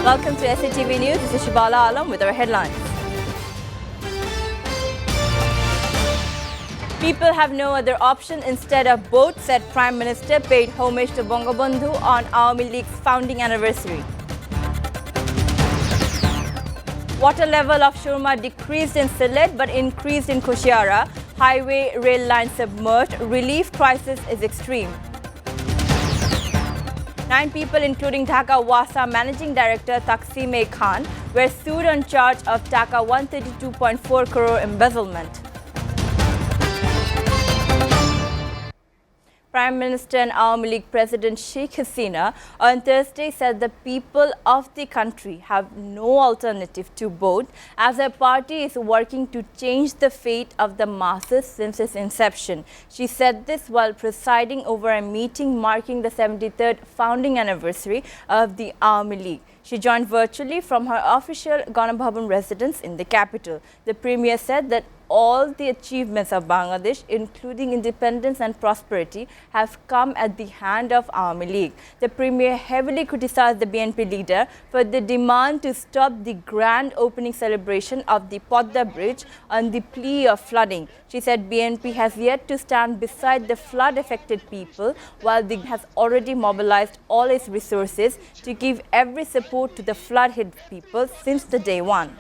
Welcome to SATV News. This is Shibala Alam with our headlines. People have no other option instead of boats, said Prime Minister, paid homage to Bangabandhu on Awami League's founding anniversary. Water level of Shurma decreased in Sylhet but increased in Kushiara. Highway rail line submerged. Relief crisis is extreme. 9 people, including Dhaka Wasa Managing Director Taksim Khan, were sued on charge of Dhaka 132.4 crore embezzlement. Prime Minister and Awami League President Sheikh Hasina on Thursday said the people of the country have no alternative to vote, as her party is working to change the fate of the masses since its inception. She said this while presiding over a meeting marking the 73rd founding anniversary of the Awami League. She joined virtually from her official Ganabhavan residence in the capital. The Premier said that all the achievements of Bangladesh, including independence and prosperity, have come at the hand of Awami League. The Premier heavily criticized the BNP leader for the demand to stop the grand opening celebration of the Podda bridge on the plea of flooding. She said BNP has yet to stand beside the flood-affected people, while the has already mobilized all its resources to give every support to the flood-hit people since the day one.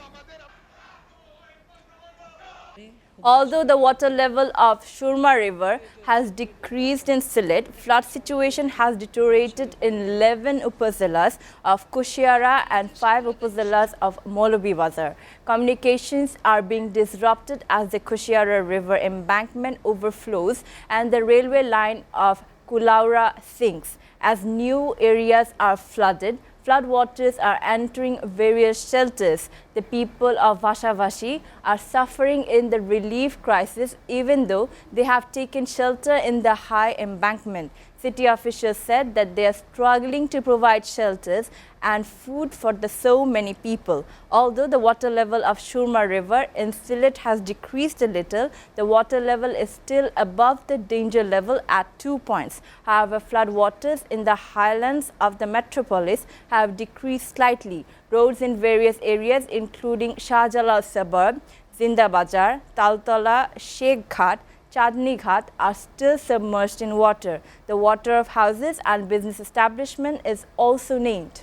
Although the water level of Shurma River has decreased in Sylhet, flood situation has deteriorated in 11 upazilas of Kushiara and 5 upazilas of Moulobibazar. Communications are being disrupted as the Kushiara River embankment overflows and the railway line of Kulaura sinks. As new areas are flooded, floodwaters are entering various shelters. The people of Wasa are suffering in the relief crisis, even though they have taken shelter in the high embankment. City officials said that they are struggling to provide shelters and food for so many people. Although the water level of Shurma River in Sylhet has decreased a little, the water level is still above the danger level at 2 points. However, floodwaters in the highlands of the metropolis have decreased slightly. Roads in various areas, including Shahjalal suburb, Zinda Bazar, Taltala, Sheikh Ghat, Chandni Ghat, are still submerged in water. The water of houses and business establishment is also named.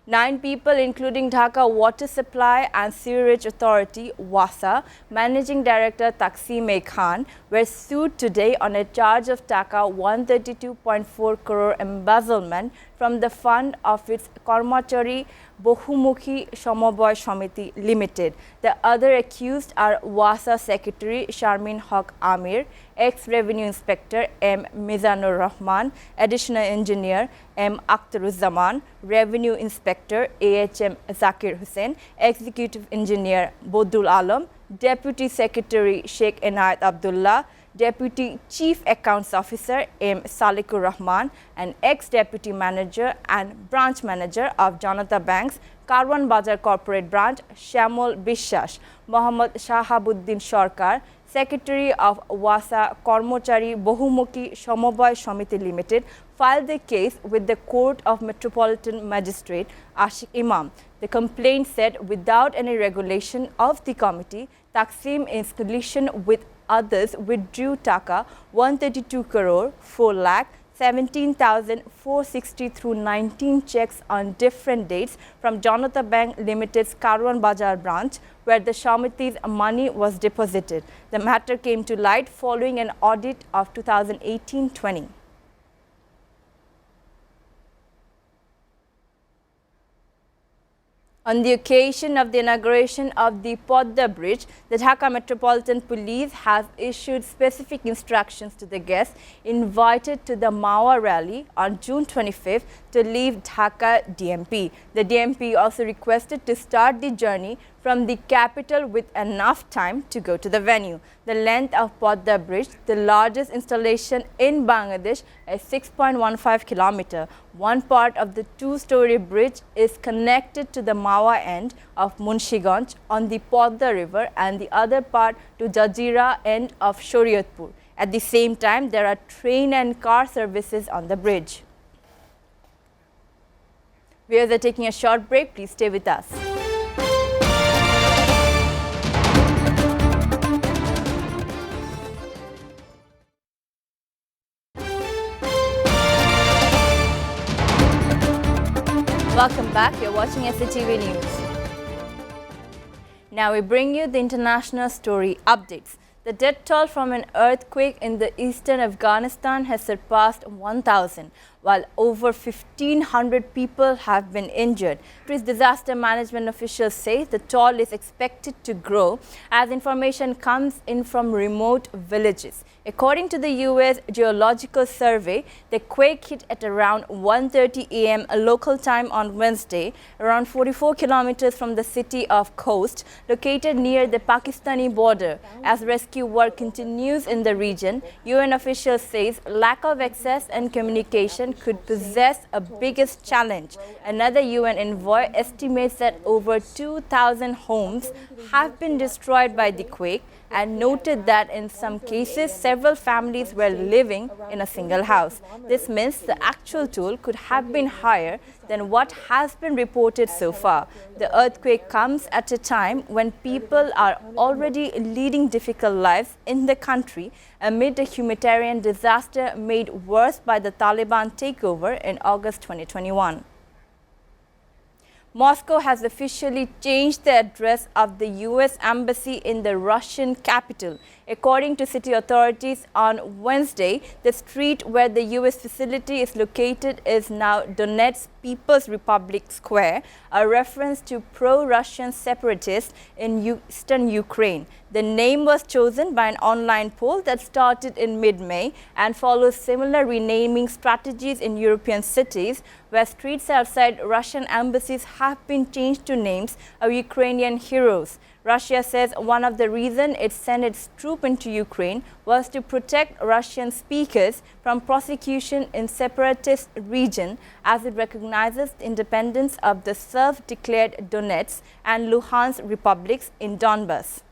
9 people, including Dhaka Water Supply and Sewerage Authority, Wasa, Managing Director Taksim Khan, were sued today on a charge of Dhaka 132.4 crore embezzlement from the fund of its Karmachari Bohumukhi Shomoboy Samiti Limited. The other accused are Wasa Secretary Sharmin Haq Amir, ex-Revenue Inspector M. Mizanur Rahman, Additional Engineer M. Akhtaruzzaman, Revenue Inspector AHM Zakir Hussain, Executive Engineer Bodul Alam, Deputy Secretary Sheikh Enayat Abdullah, Deputy Chief Accounts Officer M. Salikur Rahman, and ex-Deputy Manager and Branch Manager of Janata Bank's Karwan Bazar Corporate Branch Shamol Bishas, Mohammad Shahabuddin Sarkar, Secretary of Wasa Kormochari Bohumukhi Shomoboy Samiti Limited, filed the case with the Court of Metropolitan Magistrate Ashik Imam. The complaint said without any regulation of the committee, Taksim, in collision with others, withdrew Dhaka 132 crore 4 lakh 17,460 through 19 checks on different dates from Janata Bank Limited's Karwan Bazar branch, where the Samiti's money was deposited. The matter came to light following an audit of 2018-20. On the occasion of the inauguration of the Podda bridge, the Dhaka Metropolitan Police has issued specific instructions to the guests invited to the Mawa rally on June 25th to leave Dhaka DMP. The DMP also requested to start the journey from the capital with enough time to go to the venue. The length of Podda bridge, the largest installation in Bangladesh, is 6.15 km. One part of the 2-story bridge is connected to the Mawa end of Munshiganj on the Podda river and the other part to Jazira end of Shariatpur. At the same time, there are train and car services on the bridge. Viewers are taking a short break. Please stay with us. Welcome back. You're watching SATV News. Now we bring you the international story updates. The death toll from an earthquake in the eastern Afghanistan has surpassed 1,000, while over 1,500 people have been injured. Disaster management officials say the toll is expected to grow as information comes in from remote villages. According to the US Geological Survey, the quake hit at around 1:30 a.m. local time on Wednesday, around 44 kilometers from the city of Khost, located near the Pakistani border. As rescue work continues in the region, UN officials say lack of access and communication could possess a biggest challenge. Another UN envoy estimates that over 2,000 homes have been destroyed by the quake and noted that in some cases several families were living in a single house. This means the actual toll could have been higher than what has been reported so far. The earthquake comes at a time when people are already leading difficult lives in the country amid a humanitarian disaster made worse by the Taliban takeover in August 2021. Moscow has officially changed the address of the US Embassy in the Russian capital. According to city authorities on Wednesday, the street where the US facility is located is now Donetsk People's Republic Square, a reference to pro-Russian separatists in eastern Ukraine. The name was chosen by an online poll that started in mid-May and follows similar renaming strategies in European cities where streets outside Russian embassies have been changed to names of Ukrainian heroes. Russia says one of the reasons it sent its troops into Ukraine was to protect Russian speakers from prosecution in separatist region as it recognizes the independence of the self-declared Donetsk and Luhansk republics in Donbas.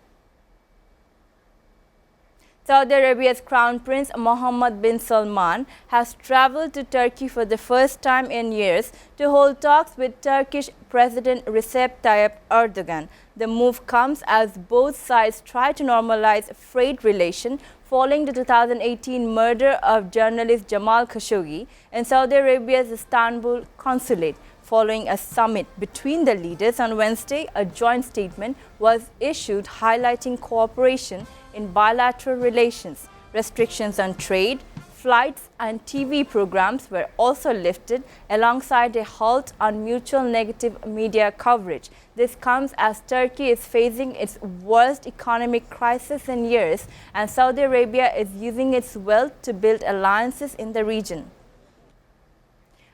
Saudi Arabia's Crown Prince Mohammed bin Salman has traveled to Turkey for the first time in years to hold talks with Turkish President Recep Tayyip Erdogan. The move comes as both sides try to normalize freight relations following the 2018 murder of journalist Jamal Khashoggi in Saudi Arabia's Istanbul consulate. Following a summit between the leaders on Wednesday, a joint statement was issued highlighting cooperation in bilateral relations. Restrictions on trade, flights and TV programs were also lifted alongside a halt on mutual negative media coverage. This comes as Turkey is facing its worst economic crisis in years and Saudi Arabia is using its wealth to build alliances in the region.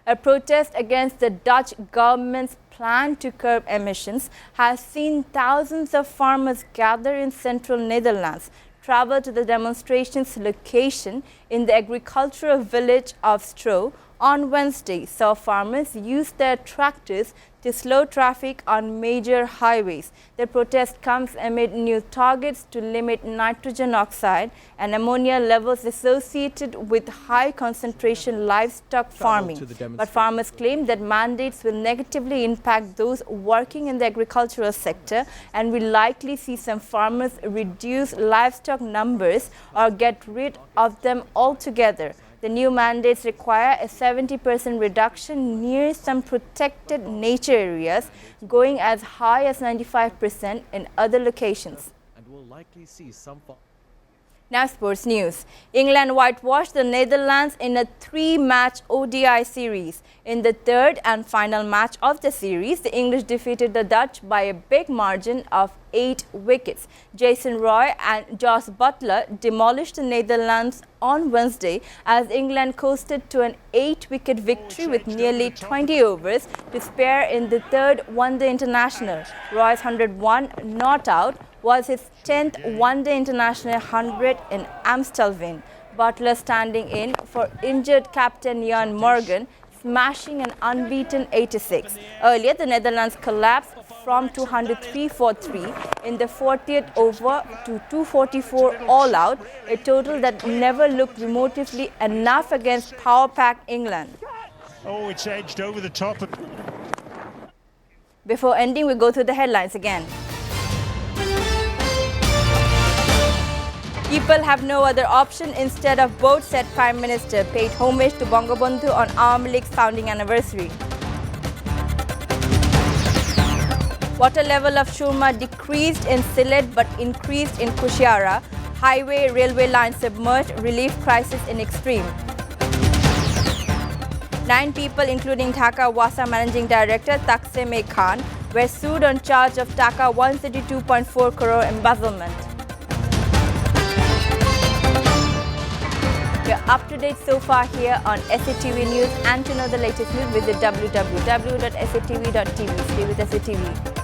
A protest against the Dutch government's plan to curb emissions has seen thousands of farmers gather in central Netherlands, travel to the demonstration's location in the agricultural village of Stro on Wednesday. Saw farmers use their tractors to slow traffic on major highways. The protest comes amid new targets to limit nitrogen oxide and ammonia levels associated with high concentration livestock farming. But farmers claim that mandates will negatively impact those working in the agricultural sector and will likely see some farmers reduce livestock numbers or get rid of them altogether. The new mandates require a 70% reduction near some protected nature areas, going as high as 95% in other locations. And we'll likely see some. Now sports news. England whitewashed the Netherlands in a 3-match ODI series. In the third and final match of the series, the English defeated the Dutch by a big margin of 8 wickets. Jason Roy and Jos Buttler demolished the Netherlands on Wednesday as England coasted to an 8-wicket victory with nearly 20 overs to spare in the third one-day international. Roy's 101 not out was his 10th one-day international 100 in Amstelveen. Butler standing in for injured captain Jan Morgan, smashing an unbeaten 86. Earlier, the Netherlands collapsed from 203 for 3 in the 40th over to 244 all out, a total that never looked remotely enough against power-packed England. Oh, it's edged over the top. Before ending, we go through the headlines again. People have no other option instead of both, said Prime Minister, paid homage to Bangabandhu on Awami League's founding anniversary. Water level of Shurma decreased in Sylhet but increased in Kushiara. Highway, railway line submerged, relief crisis in extreme. 9 people, including Dhaka Wasa Managing Director Taksim Khan, were sued on charge of Taka 132.4 crore embezzlement. You're up to date so far here on SATV News, and to know the latest news, visit www.satvtv.tv. Stay with SATV.